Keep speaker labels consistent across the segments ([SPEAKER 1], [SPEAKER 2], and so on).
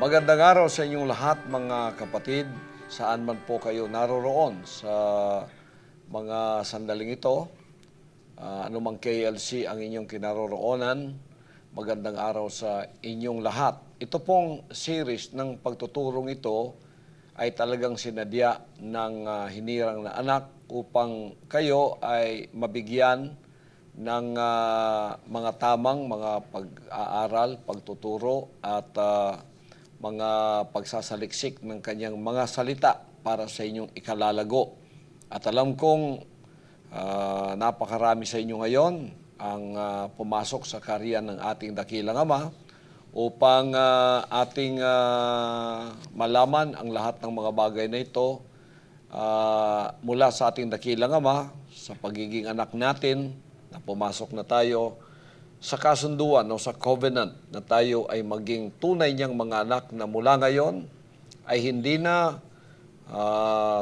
[SPEAKER 1] Magandang araw sa inyong lahat mga kapatid, saan man po kayo naroroon sa mga sandaling ito. Anumang KLC ang inyong kinaroroonan, magandang araw sa inyong lahat. Ito pong series ng pagtuturong ito ay talagang sinadya ng hinirang na anak upang kayo ay mabigyan ng mga tamang mga pag-aaral, pagtuturo at mga pagsasaliksik ng kanyang mga salita para sa inyong ikalalago. At alam kong napakarami sa inyo ngayon ang pumasok sa kaharian ng ating dakilang Ama upang ating malaman ang lahat ng mga bagay na ito mula sa ating dakilang Ama, sa pagiging anak natin na pumasok na tayo sa kasunduan o sa covenant na tayo ay maging tunay niyang mga anak na mula ngayon ay hindi na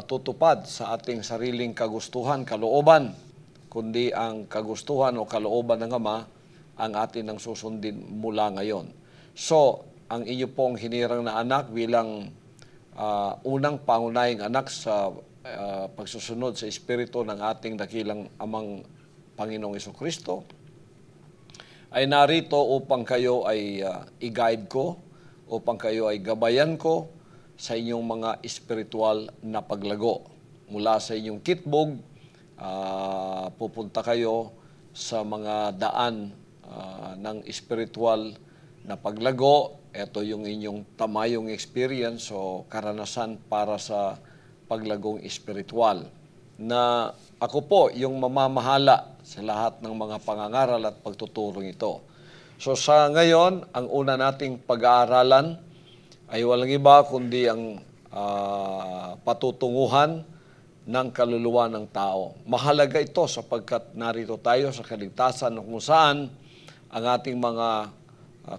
[SPEAKER 1] tutupad sa ating sariling kagustuhan, kalooban, kundi ang kagustuhan o kalooban ng Ama ang atin ang susundin mula ngayon. So, ang inyo pong hinirang na anak bilang unang pangunahing anak sa pagsusunod sa Espiritu ng ating dakilang Amang Panginoong Jesucristo, ay narito upang kayo ay i-guide ko, upang kayo ay gabayan ko sa inyong mga espiritual na paglago. Mula sa inyong kitbog, pupunta kayo sa mga daan ng espiritual na paglago. Ito yung inyong tamayong experience o karanasan para sa paglagong espiritual. Na ako po yung mamamahala sa lahat ng mga pangangaral at pagtuturong ito. So sa ngayon, ang una nating pag-aaralan ay walang iba kundi ang patutunguhan ng kaluluwa ng tao. Mahalaga ito sapagkat narito tayo sa kaligtasan kung saan ang ating mga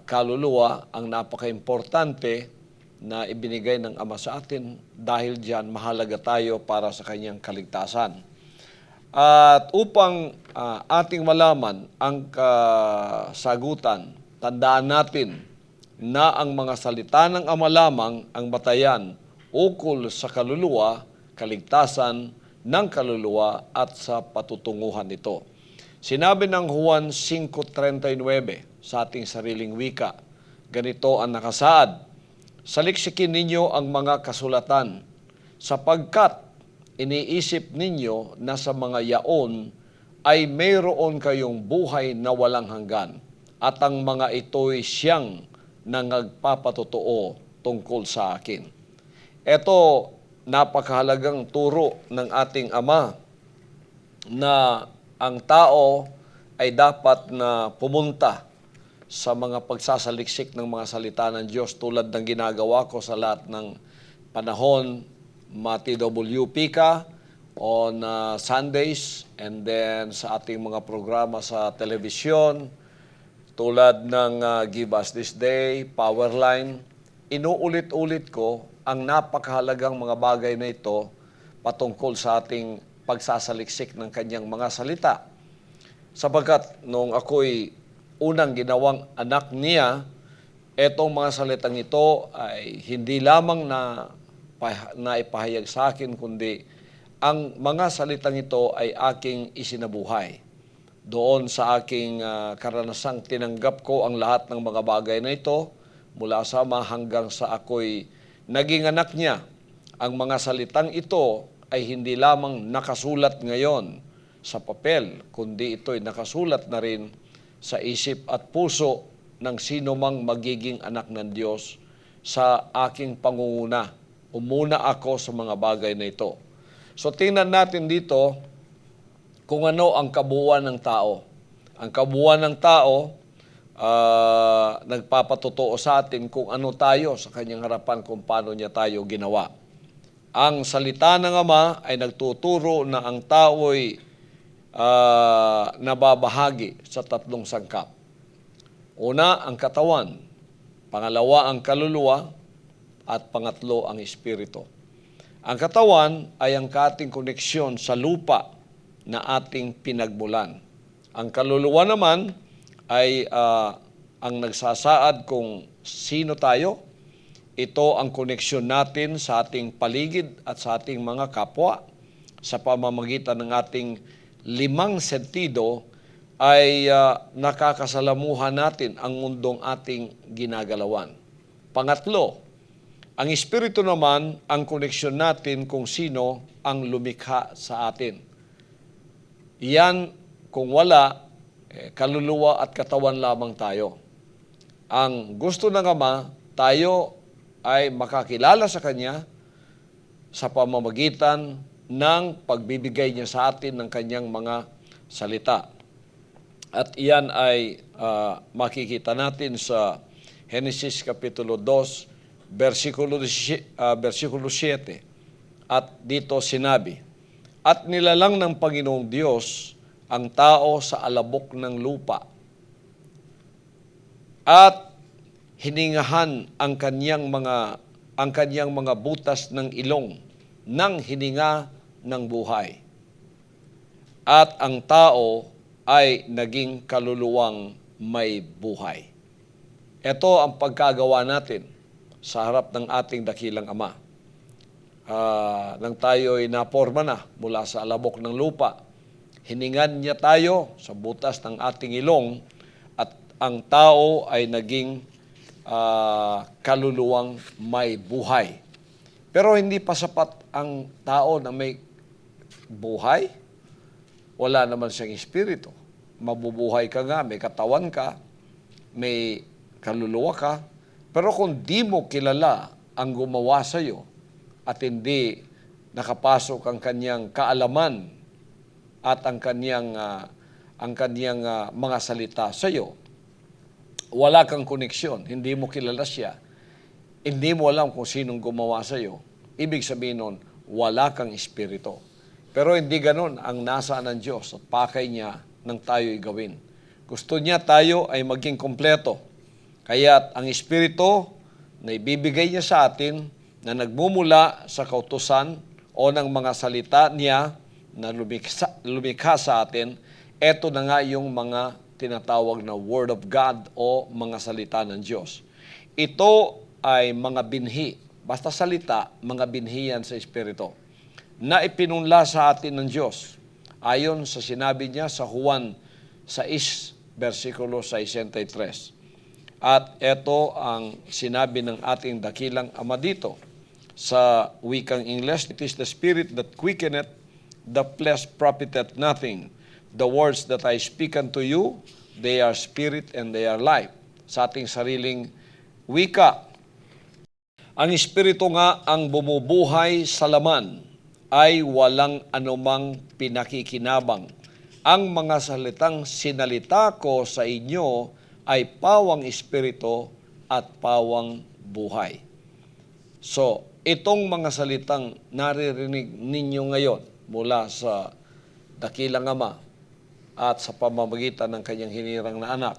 [SPEAKER 1] kaluluwa ang napaka-importante na ibinigay ng Ama sa atin. Dahil diyan mahalaga tayo para sa kanyang kaligtasan. At upang ating malaman ang kasagutan, tandaan natin na ang mga salita ng Ama lamang ang batayan ukol sa kaluluwa, kaligtasan ng kaluluwa at sa patutunguhan nito. Sinabi ng Juan 5:39 sa ating sariling wika, ganito ang nakasaad, "Saliksikin ninyo ang mga kasulatan, sapagkat iniisip ninyo na sa mga yaon ay mayroon kayong buhay na walang hanggan, at ang mga ito'y siyang nangagpapatotoo tungkol sa akin." Ito, napakahalagang turo ng ating Ama na ang tao ay dapat na pumunta sa mga pagsasaliksik ng mga salita ng Diyos tulad ng ginagawa ko sa lahat ng panahon, MTWP ka on Sundays, and then sa ating mga programa sa telebisyon tulad ng Give Us This Day, Powerline. Inuulit-ulit ko ang napakahalagang mga bagay na ito patungkol sa ating pagsasaliksik ng kanyang mga salita. Sapagkat nung ako'y unang ginawang anak niya, etong mga salitang ito ay hindi lamang na ipahayag sa akin, kundi ang mga salitang ito ay aking isinabuhay. Doon sa aking karanasang tinanggap ko ang lahat ng mga bagay na ito, mula sa Ama hanggang sa ako'y naging anak niya. Ang mga salitang ito ay hindi lamang nakasulat ngayon sa papel, kundi ito'y nakasulat na rin sa isip at puso ng sino mang magiging anak ng Diyos sa aking pangunguna. Umuna ako sa mga bagay na ito. So tingnan natin dito kung ano ang kabuuan ng tao. Ang kabuuan ng tao nagpapatotoo sa atin kung ano tayo sa kanyang harapan, kung paano niya tayo ginawa. Ang salita ng Ama ay nagtuturo na ang tao'y nababahagi sa tatlong sangkap. Una, ang katawan. Pangalawa, ang kaluluwa. At pangatlo, ang espiritu. Ang katawan ay ang ating koneksyon sa lupa na ating pinagmulan. Ang kaluluwa naman ay ang nagsasaad kung sino tayo, Ito ang koneksyon natin sa ating paligid at sa ating mga kapwa sa pamamagitan ng ating 5 sentido ay nakakasalamuhan natin ang mundong ating ginagalawan. Pangatlo, ang Espiritu naman ang koneksyon natin kung sino ang lumikha sa atin. Iyan, kung wala, kaluluwa at katawan lamang tayo. Ang gusto ng Ama, tayo ay makakilala sa Kanya sa pamamagitan ng pagbibigay niya sa atin ng Kanyang mga salita. At iyan ay makikita natin sa Genesis Kapitulo 2, versikulo 7. At dito sinabi, "At nilalang ng Panginoong Diyos ang tao sa alabok ng lupa at hiningahan ang kaniyang mga butas ng ilong ng hininga ng buhay. At ang tao ay naging kaluluwang may buhay." Ito ang pagkagawa natin sa harap ng ating dakilang Ama. Nang tayo ay naporma na mula sa alabok ng lupa, hiningan niya tayo sa butas ng ating ilong at ang tao ay naging kaluluwang may buhay. Pero hindi pa sapat ang tao na may buhay. Wala naman siyang espiritu. Mabubuhay ka nga, may katawan ka, may kaluluwa ka, pero kung di mo kilala ang gumawa sa iyo at hindi nakapasok ang kanyang kaalaman at ang kanyang mga salita sa iyo, wala kang koneksyon, hindi mo kilala siya, hindi mo alam kung sinong gumawa sa iyo, ibig sabihin nun, wala kang espiritu. Pero hindi ganon ang nasa ng Diyos at pakay niya nang tayo'y gawin. Gusto niya tayo ay maging kompleto. Kaya ang espiritu na ibibigay niya sa atin na nagmumula sa kautusan o ng mga salita niya na lumikha sa atin, eto na nga yung mga tinatawag na Word of God o mga salita ng Diyos. Ito ay mga binhi. Basta salita, mga binhi yan sa Espiritu na ipinunla sa atin ng Diyos. Ayon sa sinabi niya sa Juan 6, versikulo 63. At ito ang sinabi ng ating dakilang Ama dito sa wikang English. "It is the Spirit that quickeneth, the flesh profiteth nothing. The words that I speak unto you, they are spirit and they are life." Sa ating sariling wika, ang Espiritu nga ang bumubuhay sa laman ay walang anumang pinakikinabang. Ang mga salitang sinalita ko sa inyo ay pawang espiritu at pawang buhay. So, itong mga salitang naririnig ninyo ngayon mula sa dakilang Ama at sa pamamagitan ng kanyang hinirang na anak,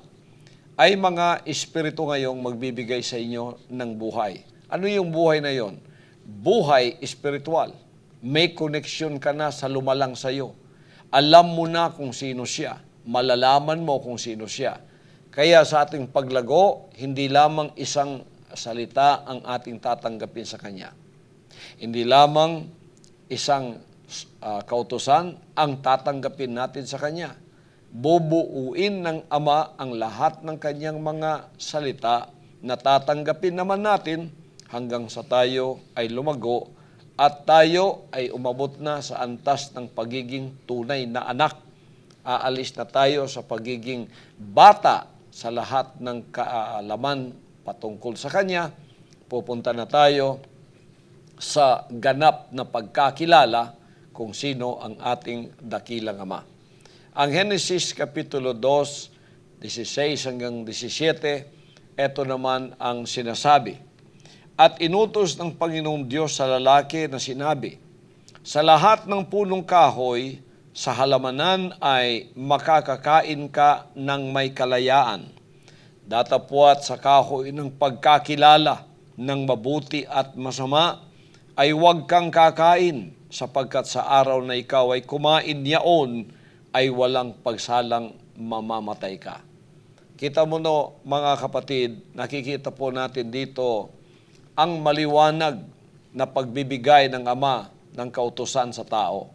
[SPEAKER 1] ay mga espiritu ngayong magbibigay sa inyo ng buhay. Ano yung buhay na yon? Buhay espiritual. May connection ka na sa lumalang sa iyo. Alam mo na kung sino siya. Malalaman mo kung sino siya. Kaya sa ating paglago, hindi lamang isang salita ang ating tatanggapin sa Kanya. Hindi lamang isang kautusan ang tatanggapin natin sa Kanya. Bubuuin ng Ama ang lahat ng Kanyang mga salita na tatanggapin naman natin hanggang sa tayo ay lumago at tayo ay umabot na sa antas ng pagiging tunay na anak. Aalis na tayo sa pagiging bata sa lahat ng kaalaman patungkol sa Kanya. Pupunta na tayo sa ganap na pagkakilala kung sino ang ating dakilang Ama. Ang Genesis Kapitulo 2, 16 hanggang 17, ito naman ang sinasabi. "At inutos ng Panginoong Diyos sa lalaki na sinabi, sa lahat ng punong kahoy sa halamanan ay makakakain ka ng may kalayaan. Datapwat sa kahoy ng pagkakilala ng mabuti at masama ay huwag kang kakain, sapagkat sa araw na ikaw ay kumain niyaon ay walang pagsalang mamamatay ka." Kita mo no, mga kapatid, nakikita po natin dito ang maliwanag na pagbibigay ng Ama ng kautusan sa tao.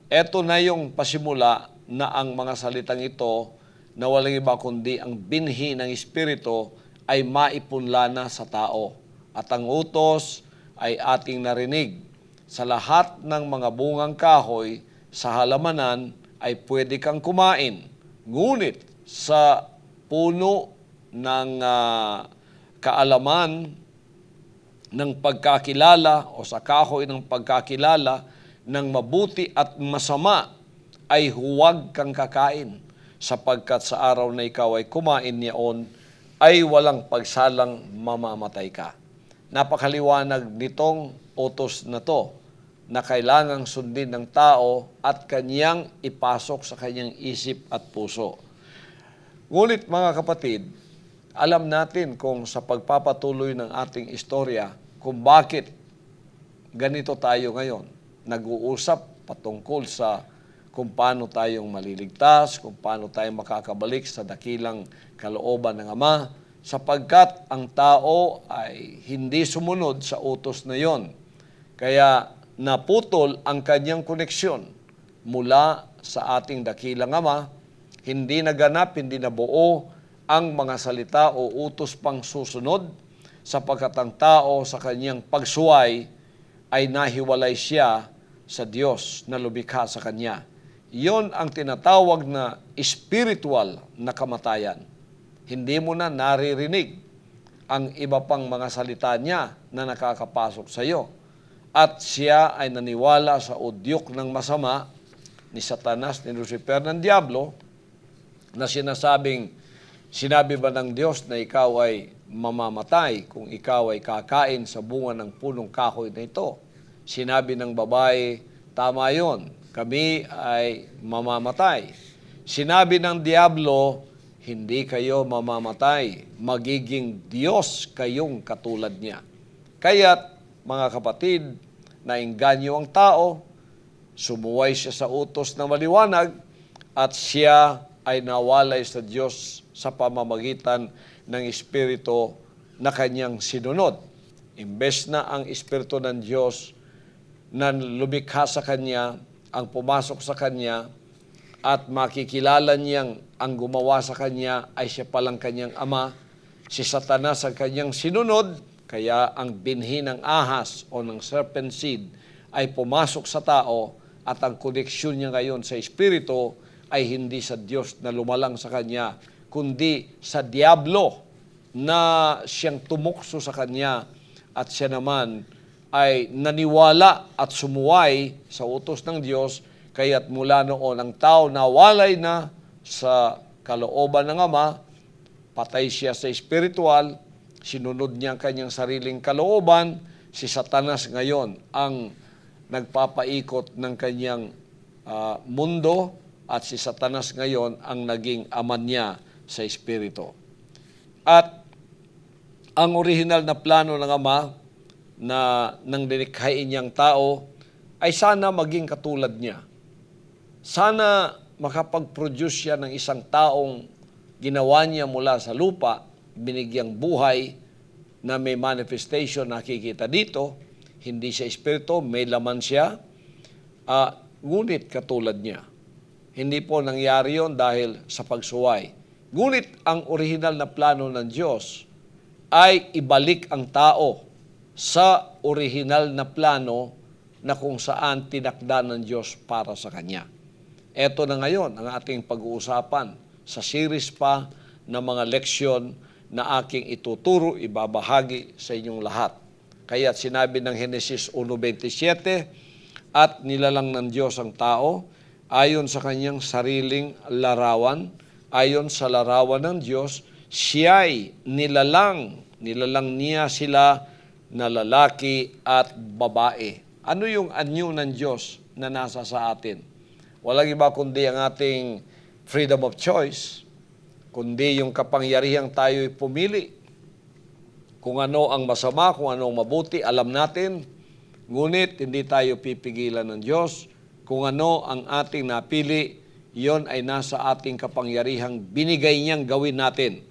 [SPEAKER 1] Ito na yung pasimula na ang mga salitang ito na walang iba kundi ang binhi ng Espiritu ay maipunla na sa tao. At ang utos ay ating narinig. Sa lahat ng mga bungang kahoy sa halamanan ay pwede kang kumain. Ngunit sa puno ng kaalaman ng pagkakilala o sa kahoy ng pagkakilala ng mabuti at masama ay huwag kang kakain, sapagkat sa araw na ikaw ay kumain niyaon ay walang pagsalang mamamatay ka. Napakaliwanag nitong utos na to na kailangang sundin ng tao at kanyang ipasok sa kanyang isip at puso. Ngunit mga kapatid, alam natin kung sa pagpapatuloy ng ating istorya kung bakit ganito tayo ngayon. Nag-uusap patungkol sa kung paano tayong maliligtas, kung paano tayo makakabalik sa dakilang kalooban ng Ama, sapagkat ang tao ay hindi sumunod sa utos na yon. Kaya naputol ang kanyang koneksyon mula sa ating dakilang Ama, hindi naganap, hindi nabuo ang mga salita o utos pang susunod, sapagkat ang tao sa kanyang pagsuway ay nahiwalay siya sa Diyos na lumikha sa kanya. Iyon ang tinatawag na spiritual na kamatayan. Hindi mo na naririnig ang iba pang mga salita niya na nakakapasok sa iyo. At siya ay naniwala sa udyok ng masama ni Satanas, ni Lucifer, ng Diablo, na sinabi ba ng Diyos na ikaw ay mamamatay kung ikaw ay kakain sa bunga ng punong kahoy na ito? Sinabi ng babae, tama yon, kami ay mamamatay. Sinabi ng Diablo, hindi kayo mamamatay, magiging Diyos kayong katulad niya. Kaya't, mga kapatid, naengganyo ang tao, sumuway siya sa utos na maliwanag, at siya ay nawalay sa Diyos sa pamamagitan ng Espiritu na kanyang sinunod. Imbes na ang Espiritu ng Diyos na lumikha sa kanya, ang pumasok sa kanya, at makikilala niyang ang gumawa sa kanya ay siya palang kanyang ama, si Satanas ang kanyang sinunod, kaya ang binhi ng ahas o ng serpent seed ay pumasok sa tao at ang koneksyon niya ngayon sa Espiritu ay hindi sa Diyos na lumalang sa kanya, kundi sa Diablo na siyang tumukso sa kanya at siya naman ay naniwala at sumuway sa utos ng Diyos, kaya't mula noon ang tao nawalay na sa kalooban ng Ama, patay siya sa espiritual, sinunod niya ang kanyang sariling kalooban, si Satanas ngayon ang nagpapaikot ng kanyang mundo, at si Satanas ngayon ang naging ama niya sa espiritu. At ang orihinal na plano ng Ama na nang dinikhain niyang tao ay sana maging katulad niya. Sana makapag-produce siya ng isang taong ginawa niya mula sa lupa, binigyang buhay na may manifestation nakikita dito, hindi siya espiritu, may laman siya, ngunit katulad niya. Hindi po nangyari yon dahil sa pagsuway. Ngunit ang orihinal na plano ng Diyos ay ibalik ang tao sa orihinal na plano na kung saan tinakda ng Diyos para sa Kanya. Ito na ngayon ang ating pag-uusapan sa series pa ng mga leksyon na aking ituturo, ibabahagi sa inyong lahat. Kaya sinabi ng Henesis 1:27, at nilalang ng Diyos ang tao ayon sa kanyang sariling larawan, ayon sa larawan ng Diyos, siya'y nilalang niya sila na lalaki at babae. Ano yung anyo ng Diyos na nasa sa atin? Walang iba kundi ang ating freedom of choice, kundi yung kapangyarihang tayo'y pumili. Kung ano ang masama, kung ano ang mabuti, alam natin, ngunit hindi tayo pipigilan ng Diyos. Kung ano ang ating napili, yon ay nasa ating kapangyarihang binigay niyang gawin natin.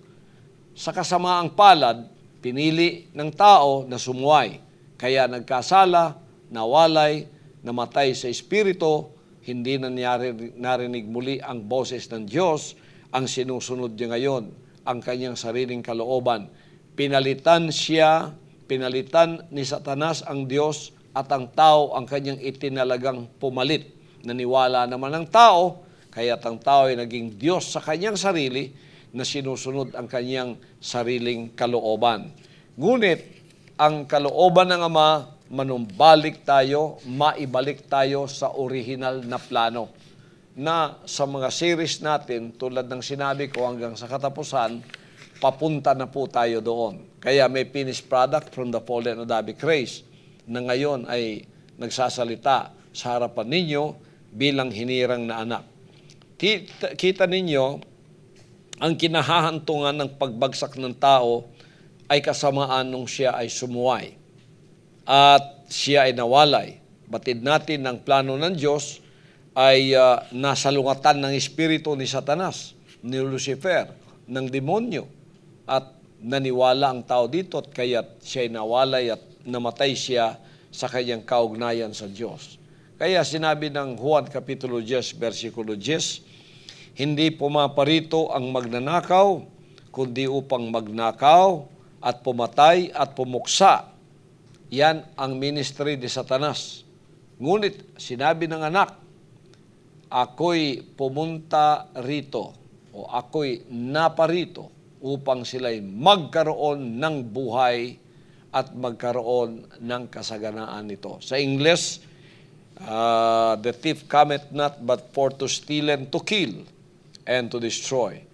[SPEAKER 1] Sa kasamaang palad, Pinili ng tao na sumuway. Kaya nagkasala, nawalay, namatay sa espiritu, hindi na narinig muli ang boses ng Diyos. Ang sinusunod niya ngayon, ang kanyang sariling kalooban. Pinalitan ni Satanas ang Diyos at ang tao ang kanyang itinalagang pumalit. Naniwala naman ang tao, kaya't ang tao ay naging Diyos sa kanyang sarili na sinusunod ang kanyang sariling kalooban. Ngunit, ang kalooban ng Ama, manumbalik tayo, maibalik tayo sa original na plano. Na sa mga series natin, tulad ng sinabi ko hanggang sa katapusan, papunta na po tayo doon. Kaya may finished product from the fallen Adamic race na ngayon ay nagsasalita sa harapan ninyo bilang hinirang na anak. Kita ninyo, ang kinahahantungan ng pagbagsak ng tao ay kasamaan nung siya ay sumuway at siya ay nawalay. Batid natin ang plano ng Diyos ay nasalungatan ng espiritu ni Satanas, ni Lucifer, ng demonyo. At naniwala ang tao dito at kaya't siya ay nawalay at namatay siya sa kanyang kaugnayan sa Diyos. Kaya sinabi ng Juan Kapitulo 10, versikulo 10, hindi pumaparito ang magnanakaw, kundi upang magnakaw at pumatay at pumuksa. Yan ang ministry ni Satanas. Ngunit sinabi ng anak, ako'y pumunta rito o ako'y naparito upang sila'y magkaroon ng buhay at magkaroon ng kasaganaan nito. Sa English, the thief cometh not but for to steal and to kill and to destroy.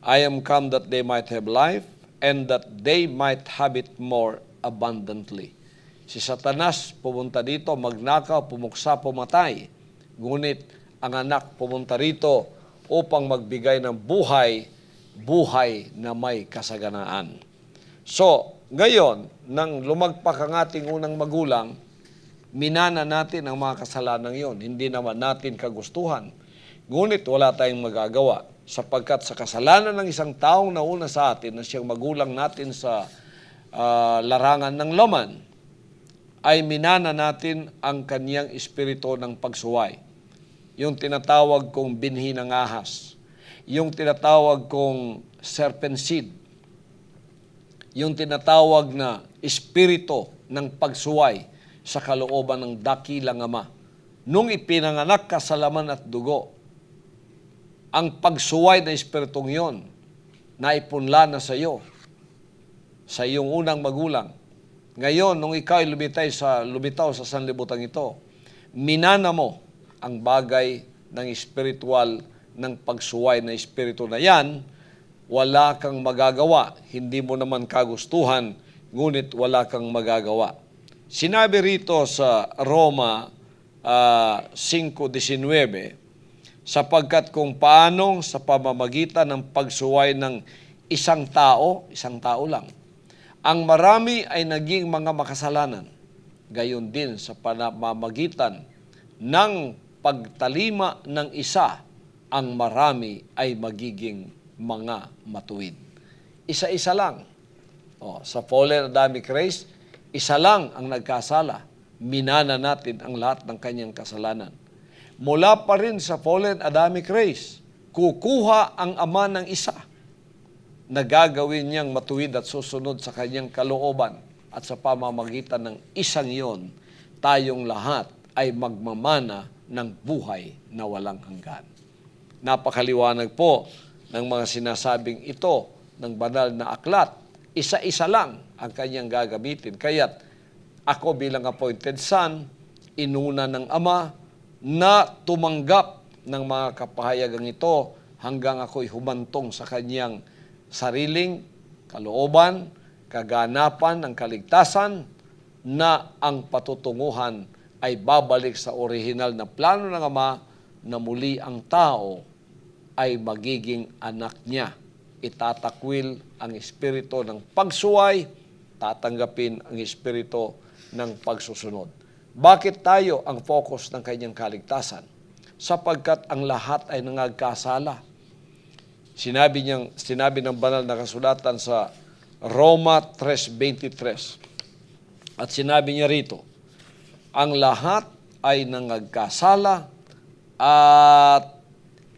[SPEAKER 1] I am come that they might have life and that they might have it more abundantly. Si Satanas pumunta dito, magnakaw, pumuksa, pumatay. Ngunit ang anak pumunta rito upang magbigay ng buhay, buhay na may kasaganaan. So, ngayon, nang lumagpak ang ating unang magulang, minana natin ang mga kasalanan yon. Hindi naman natin kagustuhan. Ngunit wala tayong magagawa sapagkat sa kasalanan ng isang taong nauna sa atin na siyang magulang natin sa larangan ng laman, ay minana natin ang kaniyang espiritu ng pagsuway. Yung tinatawag kong binhi ng ahas, yung tinatawag kong serpent seed, yung tinatawag na espiritu ng pagsuway sa kalooban ng dakilang Ama. Nung ipinanganak ka sa laman at dugo, ang pagsuway na espiritong yon na ipunla na sa iyo, sa iyong unang magulang. Ngayon, nung ikaw ay lumitaw sa sanlibutan ito, minana mo ang bagay ng espiritual ng pagsuway na espiritu na yan, wala kang magagawa. Hindi mo naman kagustuhan, ngunit wala kang magagawa. Sinabi rito sa Roma 5:19, sapagkat kung paanong sa pamamagitan ng pagsuway ng isang tao lang, ang marami ay naging mga makasalanan, gayon din sa pamamagitan ng pagtalima ng isa, ang marami ay magiging mga matuwid. Isa-isa lang. Sa fallen Adamic race, isa lang ang nagkasala. Minana natin ang lahat ng kanyang kasalanan. Mula pa rin sa fallen Adamic race, kukuha ang Ama ng isa na gagawin niyang matuwid at susunod sa kanyang kalooban, at sa pamamagitan ng isang iyon, tayong lahat ay magmamana ng buhay na walang hanggan. Napakaliwanag po ng mga sinasabing ito ng banal na aklat. Isa-isa lang ang kanyang gagamitin. Kaya't ako bilang appointed son, inuna ng Ama na tumanggap ng mga kapahayagang ito hanggang ako'y humantong sa kanyang sariling kalooban, kaganapan ng kaligtasan, na ang patutunguhan ay babalik sa orihinal na plano ng Ama na muli ang tao ay magiging anak niya. Itatakwil ang espiritu ng pagsuway, tatanggapin ang espiritu ng pagsusunod. Bakit tayo ang focus ng kanyang kaligtasan? Sapagkat ang lahat ay nangagkasala. Sinabi ng banal na kasulatan sa Roma 3:23. At sinabi niya rito, ang lahat ay nangagkasala at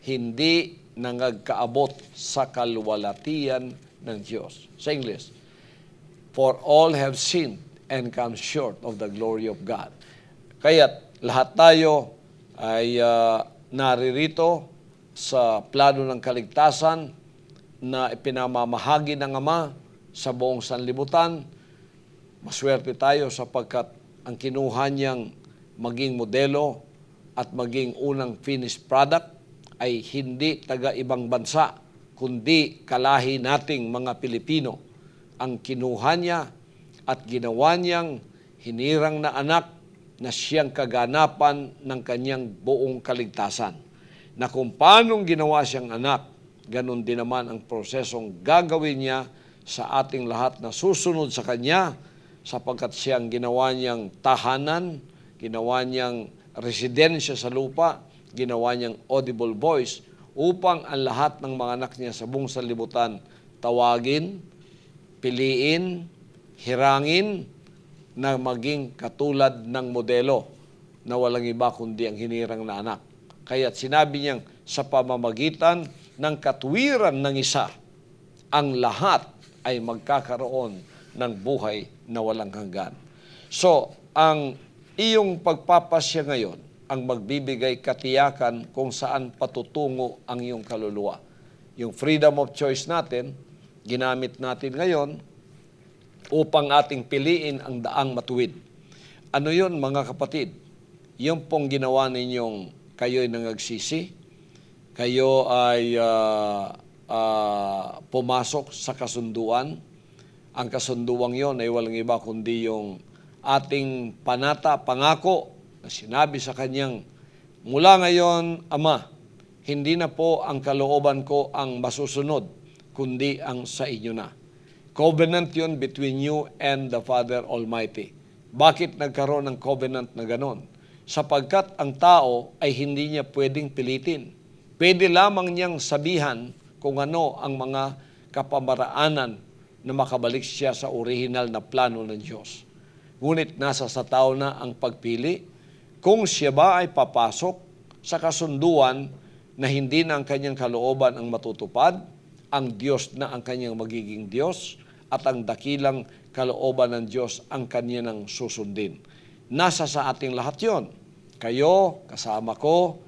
[SPEAKER 1] hindi nangagkaabot sa kaluwalhatian ng Diyos. Sa English, for all have sinned and come short of the glory of God. Kaya't lahat tayo ay naririto sa plano ng kaligtasan na ipinamamahagi ng Ama sa buong sanlibutan. Maswerte tayo sapagkat ang kinuha niyang maging modelo at maging unang finished product ay hindi taga-ibang bansa, kundi kalahi nating mga Pilipino. Ang kinuha niya at ginawa niyang hinirang na anak na siyang kaganapan ng kanyang buong kaligtasan. Na kung paanong ginawa siyang anak, ganun din naman ang prosesong gagawin niya sa ating lahat na susunod sa Kanya, sapagkat siyang ginawa niyang tahanan, ginawa niyang residensya sa lupa, ginawa niyang audible voice, upang ang lahat ng mga anak niya sa buong sanlibutan tawagin, piliin, hirangin, na maging katulad ng modelo na walang iba kundi ang hinirang na anak. Kaya't sinabi niyang sa pamamagitan ng katwiran ng isa, ang lahat ay magkakaroon ng buhay na walang hanggan. So, ang iyong pagpapasya ngayon ang magbibigay katiyakan kung saan patutungo ang iyong kaluluwa. Yung freedom of choice natin, ginamit natin ngayon upang ating piliin ang daang matuwid. Ano yun, mga kapatid? Yung pong ginawa ninyong kayo'y nangagsisi, kayo ay pumasok sa kasunduan. Ang kasunduang yon ay walang iba kundi yung ating panata, pangako na sinabi sa kanyang, mula ngayon, Ama, hindi na po ang kalooban ko ang masusunod, kundi ang sa inyo na. Covenant yun between you and the Father Almighty. Bakit nagkaroon ng covenant na ganon? Sapagkat ang tao ay hindi niya pwedeng pilitin. Pwede lamang niyang sabihan kung ano ang mga kapamaraanan na makabalik siya sa original na plano ng Diyos. Ngunit nasa sa tao na ang pagpili kung siya ba ay papasok sa kasunduan na hindi na ang kanyang kalooban ang matutupad, ang Diyos na ang kanyang magiging Diyos, at ang dakilang kalooban ng Diyos ang kanya nang susundin. Nasa sa ating lahat yon. Kayo, kasama ko,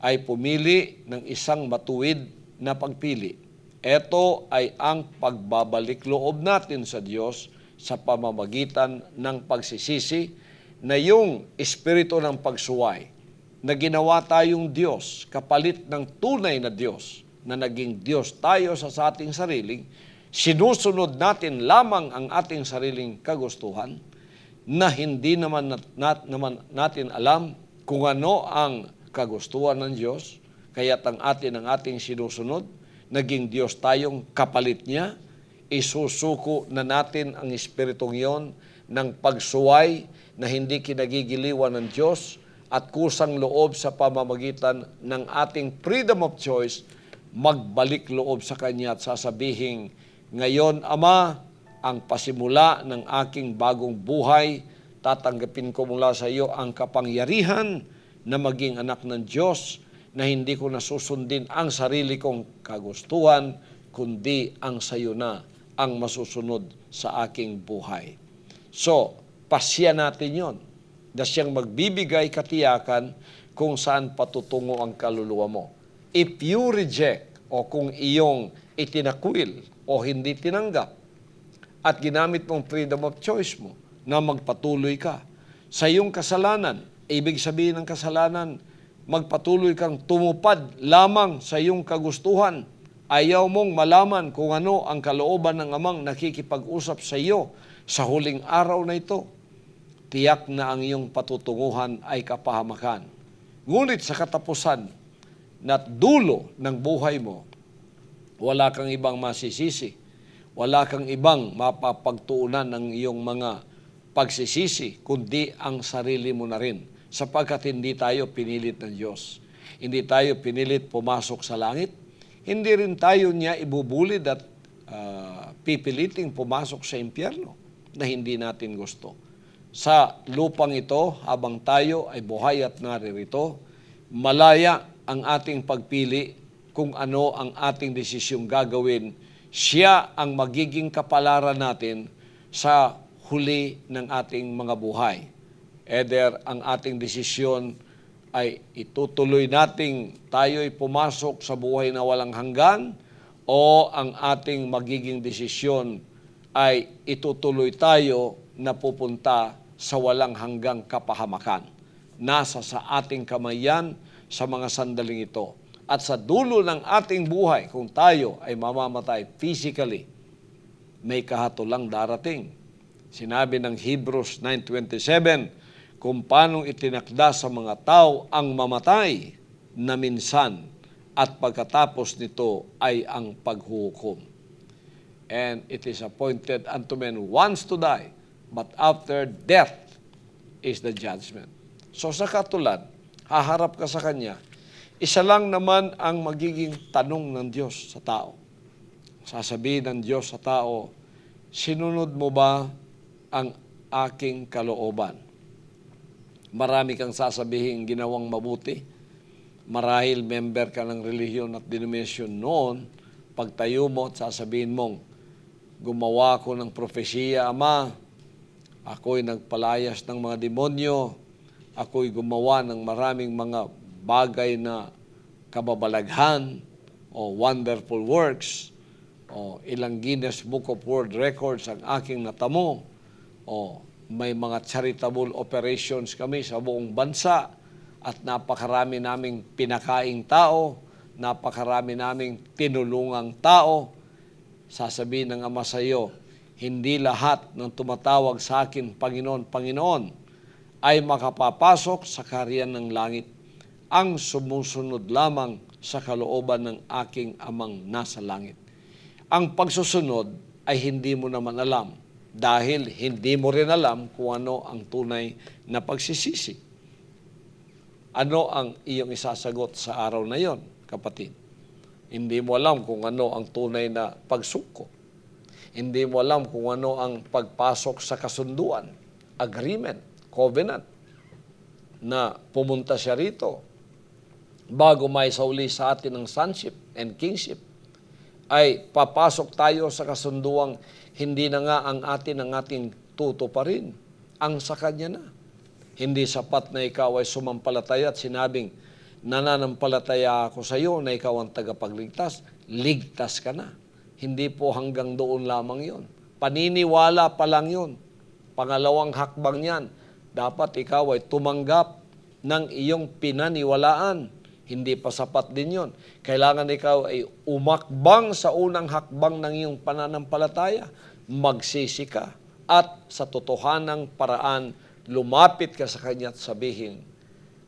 [SPEAKER 1] ay pumili ng isang matuwid na pagpili. Ito ay ang pagbabalik loob natin sa Diyos sa pamamagitan ng pagsisisi na yung espiritu ng pagsuway na ginawa tayong Diyos, kapalit ng tunay na Diyos, na naging Diyos tayo sa ating sariling, sinusunod natin lamang ang ating sariling kagustuhan na hindi naman natin alam kung ano ang kagustuhan ng Diyos, kaya't ang ating sinusunod, naging Diyos tayong kapalit niya, isusuko na natin ang espiritong yon ng pagsuway na hindi kinagigiliwan ng Diyos at kusang loob sa pamamagitan ng ating freedom of choice, magbalik loob sa Kanya at sasabihin, ngayon, Ama, ang pasimula ng aking bagong buhay, tatanggapin ko mula sa iyo ang kapangyarihan na maging anak ng Diyos, na hindi ko nasusundin ang sarili kong kagustuhan, kundi ang sa iyo na ang masusunod sa aking buhay. So, pasya natin yon, na siyang magbibigay katiyakan kung saan patutungo ang kaluluwa mo. If you reject, o kung iyong itinakwil o hindi tinanggap, at ginamit mong freedom of choice mo na magpatuloy ka sa iyong kasalanan, ibig sabihin ng kasalanan, magpatuloy kang tumupad lamang sa iyong kagustuhan, ayaw mong malaman kung ano ang kalooban ng Amang nakikipag-usap sa iyo sa huling araw na ito, tiyak na ang iyong patutunguhan ay kapahamakan. Ngunit sa katapusan na dulo ng buhay mo, wala kang ibang masisisi, wala kang ibang mapapagtuunan ng iyong mga pagsisisi, kundi ang sarili mo na rin, sapagkat hindi tayo pinilit ng Diyos. Hindi tayo pinilit pumasok sa langit, hindi rin tayo niya ibubulid at pipiliting pumasok sa impyerno na hindi natin gusto. Sa lupang ito, habang tayo ay buhay at naririto, malaya ang ating pagpili kung ano ang ating desisyong gagawin. Siya ang magiging kapalaran natin sa huli ng ating mga buhay. Either ang ating desisyon ay itutuloy nating tayo'y pumasok sa buhay na walang hanggan, o ang ating magiging desisyon ay itutuloy tayo na pupunta sa walang hanggang kapahamakan. Nasa sa ating kamay yan sa mga sandaling ito. At sa dulo ng ating buhay, kung tayo ay mamamatay physically, may kahatulang darating. Sinabi ng Hebrews 9:27, kung paanong itinakda sa mga tao ang mamatay na minsan, at pagkatapos nito ay ang paghuhukom. And it is appointed unto men once to die, but after death is the judgment. So sa katulad, haharap ka sa Kanya, isa lang naman ang magiging tanong ng Diyos sa tao. Sasabihin ng Diyos sa tao, sinunod mo ba ang aking kalooban? Marami kang sasabihin ginawang mabuti. Marahil member ka ng relihiyon at denomination noon, pagtayo mo at sasabihin mong, gumawa ko ng propesiya, Ama, ako'y nagpalayas ng mga demonyo, ako'y gumawa ng maraming mga bagay na kababalaghan o wonderful works, o ilang Guinness Book of World Records ang aking natamo, o may mga charitable operations kami sa buong bansa, at napakarami naming pinakaing tao, napakarami naming tinulungang tao. Sasabihin ng Ama sa iyo, hindi lahat ng tumatawag sa akin, Panginoon, Panginoon, ay makapapasok sa kaharian ng langit. Ang sumusunod lamang sa kalooban ng aking Amang nasa langit. Ang pagsusunod ay hindi mo naman alam, dahil hindi mo rin alam kung ano ang tunay na pagsisisi. Ano ang iyong isasagot sa araw na yon, kapatid? Hindi mo alam kung ano ang tunay na pagsuko. Hindi mo alam kung ano ang pagpasok sa kasunduan, agreement, covenant, na pumunta siya rito bago may sauli sa atin ng sonship and kingship, ay papasok tayo sa kasunduang hindi na nga ang ating tutuparin, ang sa Kanya na. Hindi sapat na ikaw ay sumampalataya at sinabing, nananampalataya ako sa iyo na ikaw ang tagapagligtas, ligtas ka na. Hindi po hanggang doon lamang yon. Paniniwala pa lang yon. Pangalawang hakbang yan, dapat ikaw ay tumanggap ng iyong pinaniwalaan. Hindi pa sapat din yon. Kailangan ikaw ay umakbang sa unang hakbang ng iyong pananampalataya. Magsisi ka at sa totohanang paraan, lumapit ka sa Kanya at sabihin,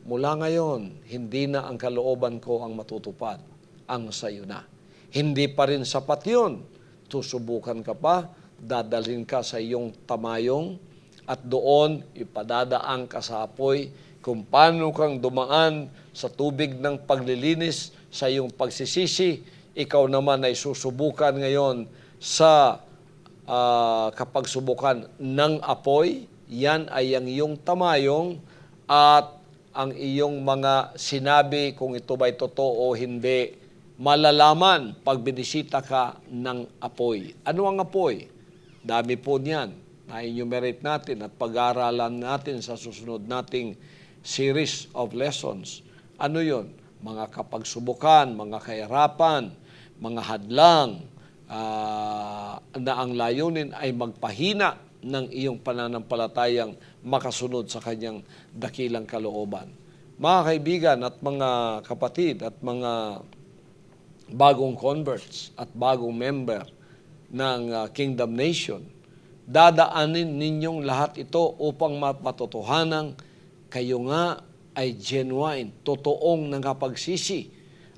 [SPEAKER 1] mula ngayon, hindi na ang kalooban ko ang matutupad, ang sayo na. Hindi pa rin sapat yun. Susubukan ka pa, dadalhin ka sa iyong tamayong, at doon ipadadaan ka sa apoy kung paano kang dumaan sa tubig ng paglilinis sa iyong pagsisisi. Ikaw naman ay susubukan ngayon sa kapagsubukan ng apoy. Yan ay ang iyong tamayong at ang iyong mga sinabi kung ito ba'y totoo o hindi, malalaman pag binisita ka ng apoy. Ano ang apoy? Dami po niyan. Na-enumerate natin at pag-aaralan natin sa susunod nating series of lessons. Ano yon? Mga kapagsubukan, mga kahirapan, mga hadlang, na ang layunin ay magpahina ng iyong pananampalatayang makasunod sa Kanyang dakilang kalooban. Mga kaibigan at mga kapatid at mga bagong converts at bagong member ng Kingdom Nation, dadaanin ninyong lahat ito upang mapatotohanan kayo nga ay genuine, totoong nangapagsisi.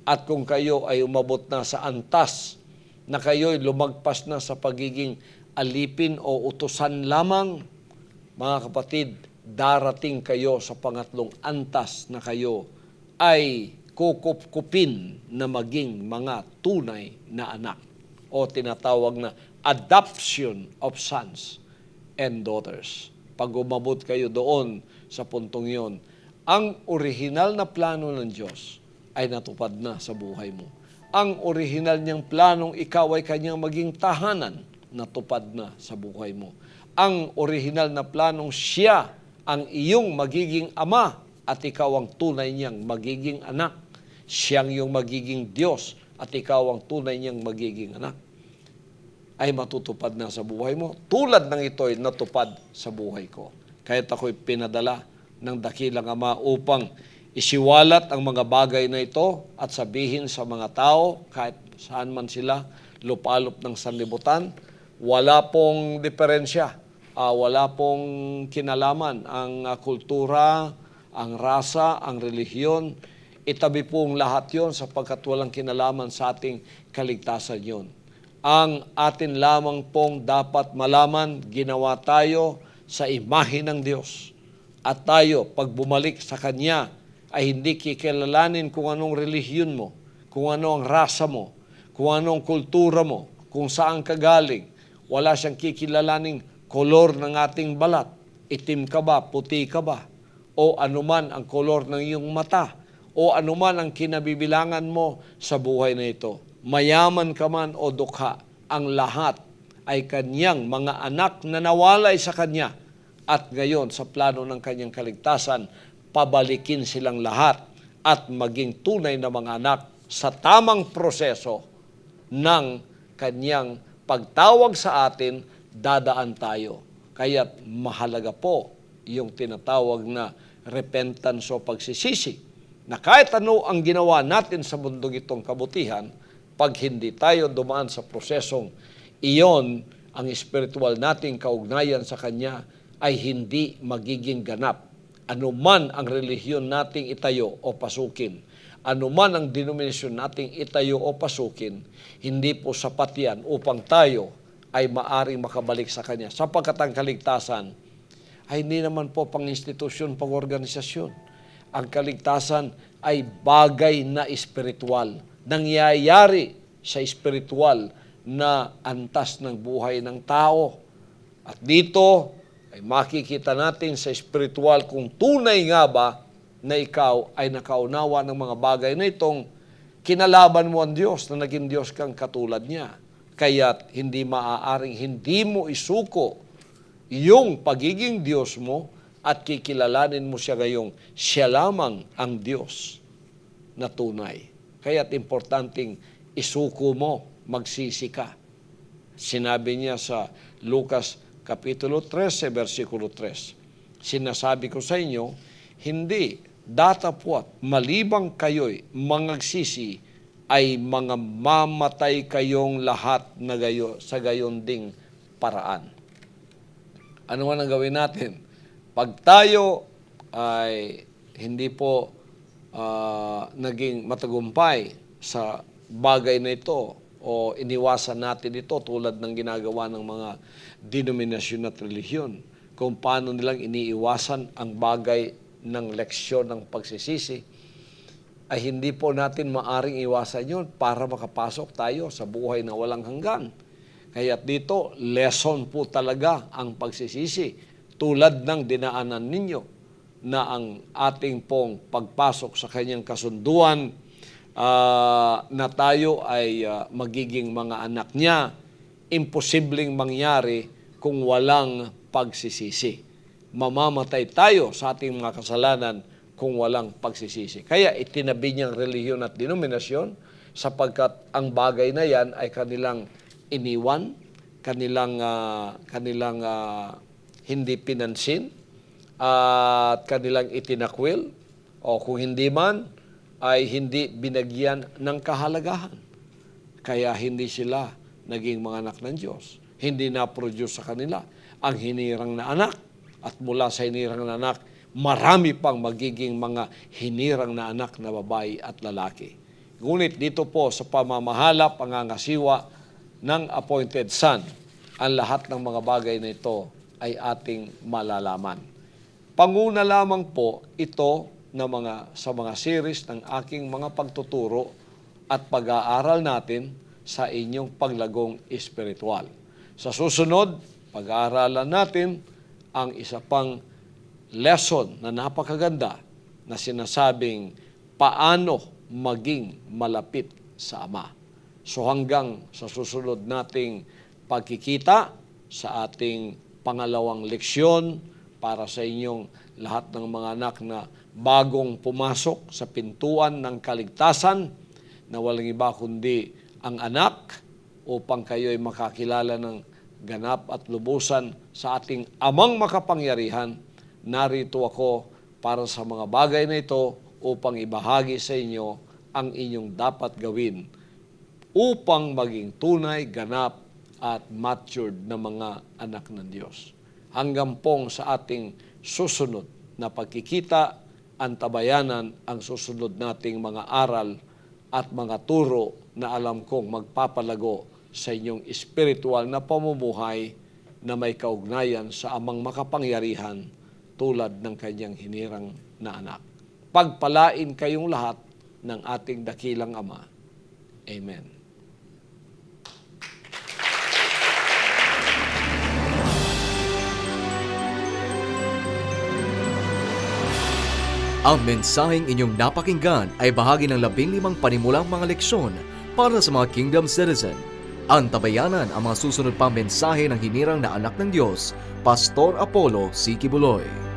[SPEAKER 1] At kung kayo ay umabot na sa antas na kayo'y lumagpas na sa pagiging alipin o utusan lamang, mga kapatid, darating kayo sa pangatlong antas na kayo ay kukupkupin na maging mga tunay na anak o tinatawag na adoption of sons and daughters. Pag umabot kayo doon sa puntong yon, ang orihinal na plano ng Diyos ay natupad na sa buhay mo. Ang orihinal niyang planong ikaw ay kanyang maging tahanan, natupad na sa buhay mo. Ang orihinal na planong siya ang iyong magiging ama at ikaw ang tunay niyang magiging anak. Siyang iyong magiging Diyos at ikaw ang tunay niyang magiging anak, ay matutupad na sa buhay mo. Tulad ng ito'y natupad sa buhay ko. Kaya't ako'y pinadala ng dakilang Ama upang isiwalat ang mga bagay na ito at sabihin sa mga tao, kahit saan man sila, lupalop ng sanlibutan, wala pong diferensya, wala pong kinalaman ang kultura, ang rasa, ang relihiyon. Itabi pong lahat yon sapagkat walang kinalaman sa ating kaligtasan yon. Ang atin lamang pong dapat malaman, ginawa tayo sa imahe ng Diyos. At tayo, pag bumalik sa Kanya, ay hindi kikilalanin kung anong relihiyon mo, kung ano ang rasa mo, kung anong kultura mo, kung saan ka galing. Wala siyang kikilalaning kolor ng ating balat. Itim ka ba, puti ka ba? O anuman ang kolor ng iyong mata, o anuman ang kinabibilangan mo sa buhay na ito. Mayaman ka man o dukha, ang lahat ay kanyang mga anak na nawalay sa kanya. At ngayon, sa plano ng kanyang kaligtasan, pabalikin silang lahat at maging tunay na mga anak sa tamang proseso ng kanyang pagtawag sa atin, dadaan tayo. Kaya't mahalaga po yung tinatawag na repentance o pagsisisi, na kahit ano ang ginawa natin sa mundong itong kabutihan, pag hindi tayo dumaan sa prosesong iyon, ang espiritual nating kaugnayan sa Kanya ay hindi magiging ganap. Anuman ang relihiyon nating itayo o pasukin, anuman ang denominasyon nating itayo o pasukin, hindi po sapat yan upang tayo ay maaring makabalik sa Kanya. Sapagkat ang kaligtasan ay hindi naman po pang-institusyon, pang-organisasyon. Ang kaligtasan ay bagay na espiritual, nangyayari sa espiritual na antas ng buhay ng tao. At dito ay makikita natin sa espiritual kung tunay nga ba na ikaw ay nakaunawa ng mga bagay na itong kinalaban mo ang Diyos, na naging Diyos kang katulad niya. Kaya't hindi maaaring hindi mo isuko yung pagiging Diyos mo at kikilalanin mo siya ngayong siya lamang ang Diyos na tunay. Kaya't importanteng isuko mo, magsisi ka. Sinabi niya sa Lucas Kapitulo 13, versikulo 3, sinasabi ko sa inyo, hindi datapwat malibang kayo'y mangagsisi ay mga mamatay kayong lahat na sa gayon ding paraan. Ano man ang gawin natin? Pag tayo ay hindi po naging matagumpay sa bagay na ito o iniwasan natin ito tulad ng ginagawa ng mga denominasyon at relihiyon, kung paano nilang iniiwasan ang bagay ng leksyon ng pagsisisi, ay hindi po natin maaring iwasan yun para makapasok tayo sa buhay na walang hanggan. Kaya dito, lesson po talaga ang pagsisisi, tulad ng dinaanan ninyo na ang ating pong pagpasok sa kanyang kasunduan, na tayo ay magiging mga anak niya, imposibleng mangyari kung walang pagsisisi. Mamamatay tayo sa ating mga kasalanan kung walang pagsisisi. Kaya itinabi niyang relihiyon at denominasyon sapagkat ang bagay na yan ay kanilang iniwan, kanilang hindi pinansin, at kanilang itinakwil, o kung hindi man, ay hindi binagyan ng kahalagahan. Kaya hindi sila naging mga anak ng Diyos. Hindi na-produce sa kanila ang hinirang na anak. At mula sa hinirang na anak, marami pang magiging mga hinirang na anak na babae at lalaki. Ngunit dito po sa pamamahala, pangangasiwa ng appointed son, ang lahat ng mga bagay na ito ay ating malalaman. Panguna lamang po ito sa mga series ng aking mga pagtuturo at pag-aaral natin sa inyong paglagong espiritual. Sa susunod, pag-aaralan natin ang isa pang lesson na napakaganda na sinasabing paano maging malapit sa Ama. So hanggang sa susunod nating pagkikita sa ating pangalawang leksyon para sa inyong lahat ng mga anak na bagong pumasok sa pintuan ng kaligtasan na walang iba kundi ang anak upang kayo'y makakilala ng ganap at lubusan sa ating Amang makapangyarihan. Narito ako para sa mga bagay na ito upang ibahagi sa inyo ang inyong dapat gawin upang maging tunay, ganap at matured na mga anak ng Diyos. Hanggang pong sa ating susunod na pagkikita, antabayanan ang susunod nating mga aral at mga turo na alam kong magpapalago sa inyong espiritual na pamumuhay na may kaugnayan sa Amang makapangyarihan tulad ng kanyang hinirang na anak. Pagpalain kayong lahat ng ating dakilang Ama. Amen.
[SPEAKER 2] Ang mensaheng inyong napakinggan ay bahagi ng 15 panimulang mga leksyon para sa mga Kingdom Citizen. Antabayanan ang mga susunod pang mensahe ng hinirang na anak ng Diyos, Pastor Apollo C. Kibuloy.